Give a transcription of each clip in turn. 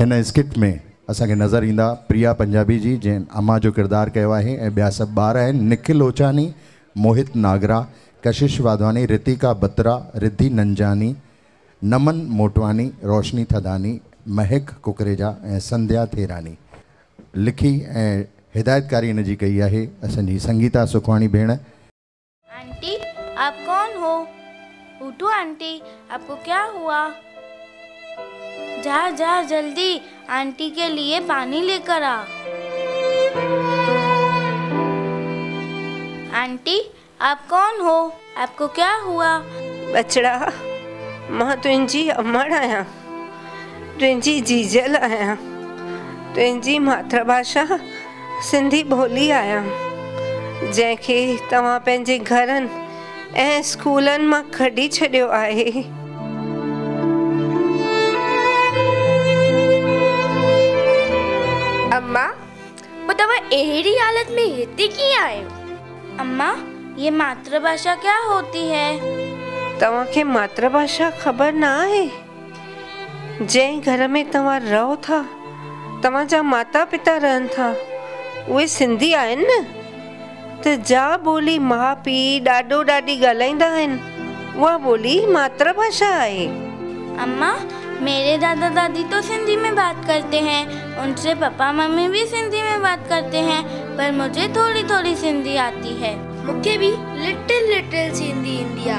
हिन स्किट में असांखे नज़र ईंदा प्रिया पंजाबी जी जंहिं अम्मा जो किरदारु कयो आहे ऐं ॿिया सभु ॿार आहिनि निखिल ओचानी, मोहित नागरा, कशिश वाधवानी, रितिका बत्रा, रिद्धि नंजानी, नमन मोटवानी, रोशनी थदानी, महक कुकरेजा ऐं संध्या थेरानी। लिखी ऐं हिदायतकारी इन जी कई आहे असांजी संगीता सुखवाणी भेण। आंटी आप कौन हो? उठो आंटी, आपको क्या हुआ? जा जा जल्दी आंटी के लिए पानी लेकर आ। आंटी आप कौन हो? आपको क्या हुआ? बचड़ा मां तुंहिंजी अमड़ आहियां, तुंहिंजी जीजल आहियां, तुंहिंजी मातृभाषा सिंधी ॿोली आहियां, जंहिंखे तव्हां पंहिंजे घरनि ऐं स्कूलनि मां कढी छॾियो आहे। अम्मा वो तव्हां अहिड़ी हालत में हिते कीअं आहियो? अम्मा ये मातृभाषा क्या होती है? तव्हांखे मातृभाषा ख़बर न आहे? जंहिं घर में तव्हां रहो था, तव्हांजा माता पिता रहनि था, उहे सिंधी आहिनि न, त जा ॿोली माउ पीउ ॾाॾो ॾाॾी ॻाल्हाईंदा आहिनि उहा ॿोली मातृभाषा आहे। अम्मा मेरे दादा दादी तो सिंधी में बात करते हैं, उनसे पापा मम्मी भी सिंधी में बात करते हैं, पर मुझे थोड़ी थोड़ी सिंधी आती है। मुझे भी लिटिल लिटिल सिंधी इंडिया।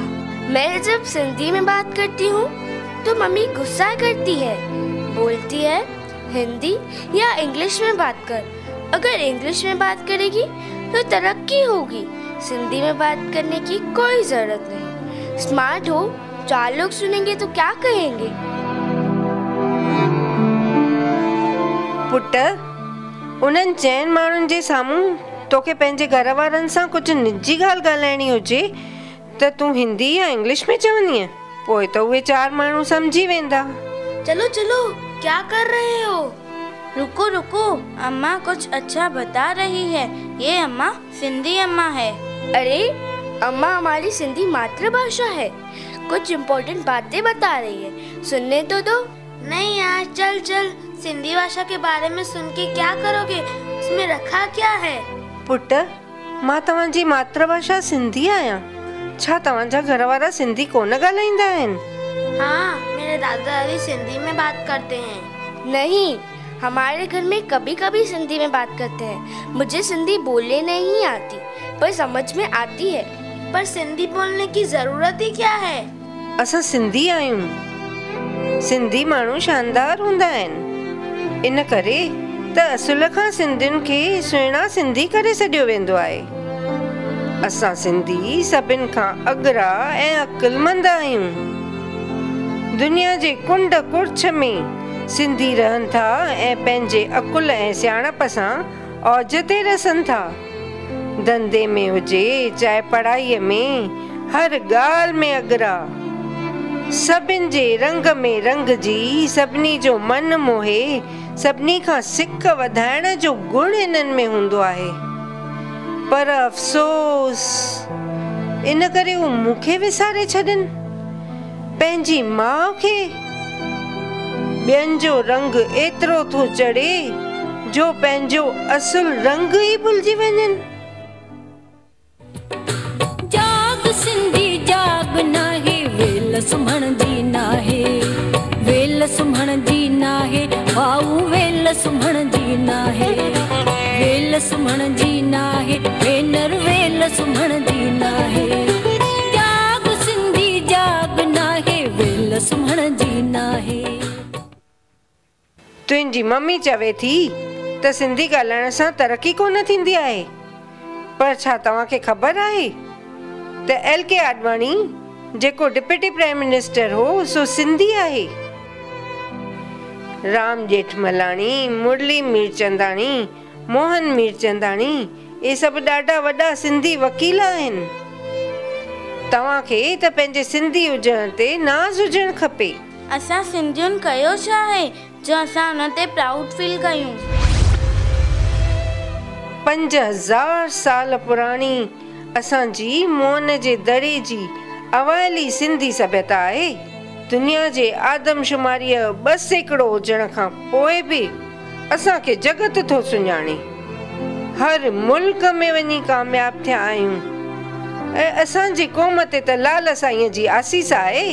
मैं जब सिंधी में बात करती हूँ तो मम्मी गुस्सा करती है, बोलती है हिंदी या इंग्लिश में बात कर, अगर इंग्लिश में बात करेगी तो तरक्की होगी, सिंधी में बात करने की कोई जरूरत नहीं। स्मार्ट हो, 4 लोग सुनेंगे तो क्या कहेंगे? पुट उन्हनि चइनि माण्हुनि जे साम्हूं तोखे पंहिंजे घर वारनि सां कुझु निजी ॻाल्हि ॻाल्हाइणी हुजे त तूं हिंदी या इंग्लिश में चवंदीअ, पोइ त उहे 4 माण्हू सम्झी वेंदा। चलो चलो क्या कर रहे हो? रुको रुको, अम्मा कुछ अच्छा बता रही है। ये अम्मा सिंधी अम्मा है। अरे अम्मा हमारी सिंधी मातृभाषा है, कुछ इम्पोर्टेंट बातें बता रही है, सुनने तो दो। नहीं यार चल चल, सिंधी भाषा के बारे में सुन के क्या करोगे, उसमें रखा क्या है? पुट मां तव्हांजी मातृभाषा सिंधी आहियां, छा तव्हांजा घर वारा सिंधी कोन ॻाल्हाईंदा आहिनि? हाँ मेरे दादा दादी सिंधी में बात करते हैं। नहीं हमारे घर में कभी कभी सिंधी में बात करते हैं। मुझे सिंधी बोलने नहीं आती पर समझ में आती है। पर सिंधी बोलने की जरूरत ही क्या है? असां सिंधी आहियूं, सिंधी माण्हू शानदार हूंदा आहिनि, इन करे त असुल खां सिंधियुनि खे सुहिणा सिंधी करे छॾियो वेंदो आहे। असां सिंधी सभिनि खां अगरा ऐं अकुलमंद आहियूं। दुनिया जे कुंड कुर्छ में सिंधी रहनि था ऐं पंहिंजे अकुल ऐं सियाणप सां औज ते रसनि था। धंधे में हुजे चाहे पढ़ाईअ में, हर ॻाल्हि में अगरा, सभिनि जे रंग में रंग जी, सभिनी जो मन मोहे, सभिनी खां सिक वधाइण जो गुण इन्हनि में हूंदो आहे। पर अफ़सोस इन करे हू मूंखे विसारे छॾनि, पंहिंजी माउ खे। ॿियनि जो रंग एतिरो थो चढ़े जो पंहिंजो असुल रंग ई भुलिजी वञनि। जाग सिंधी जाग नाहे, वेल सुम्हण जी नाहे, वेल सुम्हण जी नाहे, भाऊ वेल सुम्हण जी नाहे, वेल सुम्हण जी नाहे, भेनर वेल सुम्हण जी नाहे। जाग सिंधी जाग नाहे, वेल सुम्हण जी नाहे। तुंहिंजी मम्मी चवे थी त सिंधी ॻाल्हाइण सां तरक़ी कोन थींदी आहे, पर छा तव्हांखे ख़बर आहे त LK आडवाणी जेको डिप्टी प्राइम मिनिस्टर हो सो सिंधी आहे। राम जेठमलाणी, मुरली मीरचंदाणी, मोहन मीरचंदाणी, ये सभु ॾाढा वॾा सिंधी वकील आहिनि। तव्हांखे त पंहिंजे सिंधी हुजण ते नाज़ हुजणु खपे। असां सिंधियुनि कयो छा आहे जो असां उन ते प्राउड फील कयूं? 5000 साल पुराणी असांजी मोहन जे दड़े जी अवाइली सिंधी सभ्यता आहे। दुनिया जे आदमशुमारीअ 2 सैकड़ो हुजण खां पोइ बि असांखे जगत थो सुञाणे। हर मुल्क में वञी कामयाब थिया आहियूं ऐं असांजी क़ौम ते त लाल साईं जी आसीस आहे।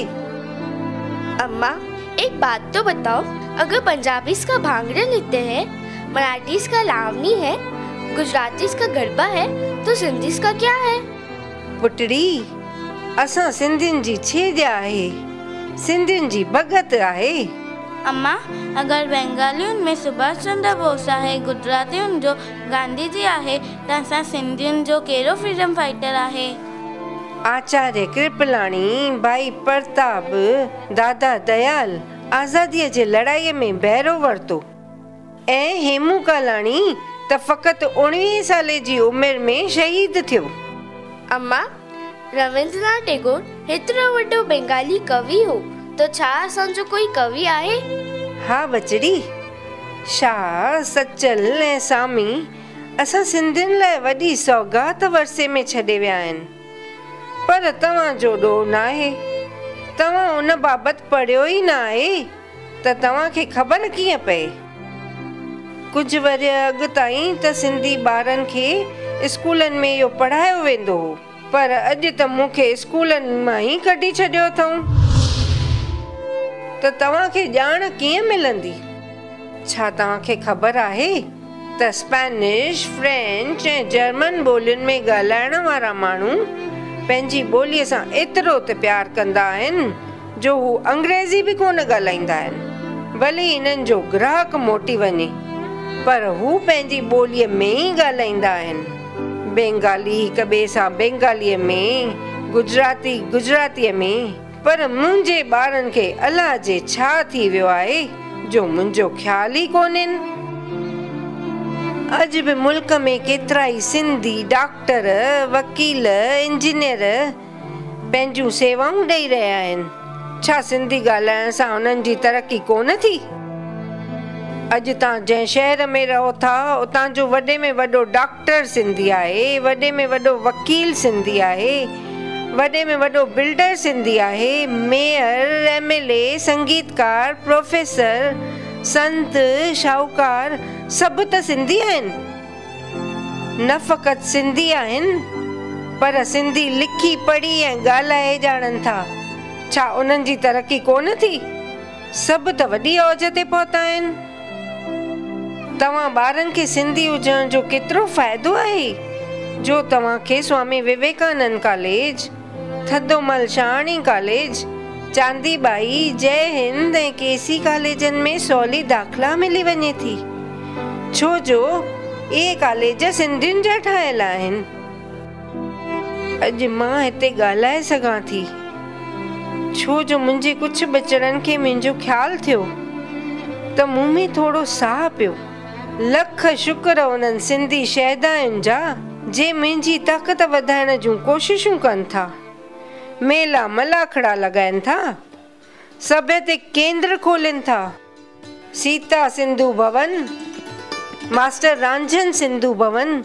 अम्मा, एक बात तो बताओ, अगर पंजाबीज का भांगड़ा नृत्य है, मराठीज का लावनी है, गुजरातीज का गरबा है, तो सिंधीज का क्या है? पुटड़ी, असां सिंधियुनि जी छेॼ आहे, सिंधियुनि जी भगत आहे। अम्मा, अगर बंगालियुनि में सुभाष चंद्र बोस आहे, गुजरातियुनि जो गांधी जी आहे, त असां सिंधियुनि जो कहिड़ो फ्रीडम फाइटर आहे? आचार्य कृपलाणी, भाई प्रताप, दादा दयाल आज़ादीअ जे लड़ाईअ में बहिरो वरितो ऐं हेमू कालाणी त फ़क़ति 19 साले जी उमिरि में शहीद थियो। अम्मा, रविंद्रनाथ टैगोर हेतिरो वॾो बंगाली कवि हो, तो छा असांजो कोई कवि आहे? हा बचड़ी, शाह, सचल ऐं सामी असां सिंधियुनि लाइ वॾी सौगात वरसे में छॾे विया आहिनि। पर तव्हां जो ॾोह न आहे, तव्हां उन बाबति पढ़ियो ई न आहे, त तव्हांखे ख़बर कीअं पए? कुझु वरी अॻु ताईं त सिंधी ॿारनि खे स्कूलनि में इहो पढ़ायो वेंदो हो, पर अॼु त मूंखे स्कूलनि मां ई कढी छॾियो अथऊं। त तव्हांखे ॼाण कीअं मिलंदी? छा तव्हांखे ख़बर आहे त स्पेनिश, फ्रेंच ऐं जर्मन ॿोलियुनि में ॻाल्हाइण वारा माण्हू पंहिंजी ॿोलीअ सां एतिरो त प्यार कंदा आहिनि जो हू अंग्रेज़ी बि कोन ॻाल्हाईंदा आहिनि। भले इन्हनि जो ग्राहक मोटी वञे, पर हू पंहिंजी ॿोलीअ में ई ॻाल्हाईंदा आहिनि। बंगाली हिक ॿिए सां बंगालीअ में, गुजराती गुजरातीअ में। पर मुंहिंजे ॿारनि खे अलाह जे छा थी वियो आहे जो मुंहिंजो ख़्याल ई कोन्हनि। अॼु बि मुल्क में केतिरा ई सिंधी डॉक्टर, वकील, इंजीनियर पंहिंजूं सेवाऊं ॾेई रहिया आहिनि। छा सिंधी ॻाल्हाइण सां उन्हनि जी तरक़ी कोन थी? अॼु तव्हां जंहिं शहर में रहो था, उतां जो वॾे में वॾो डॉक्टर सिंधी आहे, वॾे में वॾो वकील सिंधी आहे, वॾे में वॾो बिल्डर सिंधी आहे, मेयर, MLA, संगीतकार, प्रोफेसर, संत, शाहूकार सभु त सिंधी आहिनि। न फ़क़ति सिंधी आहिनि, पर सिंधी लिखी पढ़ी ऐं ॻाल्हाए ॼाणनि था। छा उन्हनि जी तरक़ी कोन थी? सभु त वॾी औज ते पहुता आहिनि। तव्हां ॿारनि खे सिंधी हुजण जो केतिरो फ़ाइदो आहे जो तव्हांखे स्वामी विवेकानंद कॉलेज, थदोमल शाहणी कॉलेज, चांदीबाई, जय हिंद ऐं केसी कॉलेजनि में सवली दाख़िला मिली वञे थी, छो जो इहे कॉलेज सिंधियुनि जा ठहियल आहिनि। अॼु मां हिते ॻाल्हाए सघां थी छो जो मुंहिंजे कुझु बचड़नि खे मुंहिंजो ख़्यालु थियो त मूं में थोरो साह पियो। लख शुक्र उन्हनि सिंधी शहदायुनि जा जे मुंहिंजी ताक़त वधाइण जूं कोशिशूं कनि था, मेला मलाखड़ा लॻाइनि था, सभ्यते केंद्र खोलनि था। सीता सिंधु भवन, मास्टर रांझन सिंधु भवन,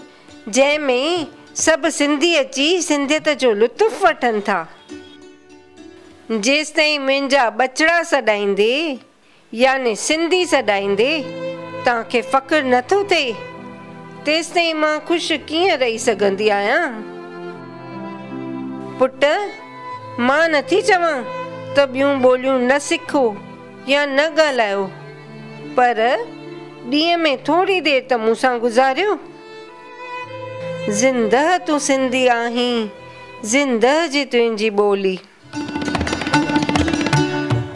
जंहिंमें सभु सिंधी अची सिंधियत जो लुत्फ़ वठनि था। जेसि ताईं मुंहिंजा बचड़ा सॾाईंदे याने सिंधी सॾाईंदे तव्हांखे फ़ख़्रु नथो थिए, तेसि ताईं मां ख़ुशि कीअं रही सघंदी आहियां? पुट, मां नथी चवां त ॿियूं ॿोलियूं न सिखो या न ॻाल्हायो, पर ॾींहं में थोरी देरि त मूंसां गुज़ारियो। ज़िंदह तूं सिंधी आहीं, ज़िंदह जी तुंहिंजी ॿोली।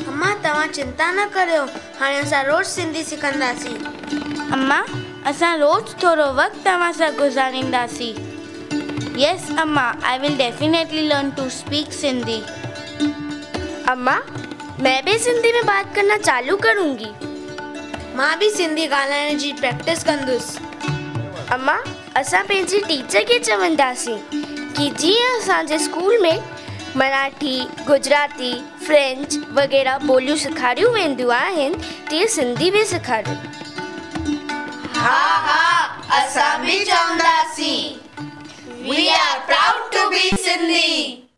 अम्मा, तव्हां चिंता न करियो, हाणे असां रोज़ सिंधी सिखंदासीं। अम्मा, असां रोज़ थोरो वक़्तु तव्हां सां गुज़ारींदासीं। Yes, अम्मा, I will definitely learn to speak Sindhi. अम्मा, मैं भी सिंधी में बात करना चालू करूंगी। मां भी सिंधी ॻाल्हाइण जी प्रैक्टिस कंदुसि। अम्मा, असां पंहिंजी टीचर खे चवंदासीं कि जीअं असांजे स्कूल में मराठी, गुजराती, फ्रेंच वग़ैरह ॿोलियूं सेखारियूं वेंदियूं आहिनि, तीअं सिंधी बि सेखारियूं। हा, असां बि चवंदासीं। We are proud to be Sindhi.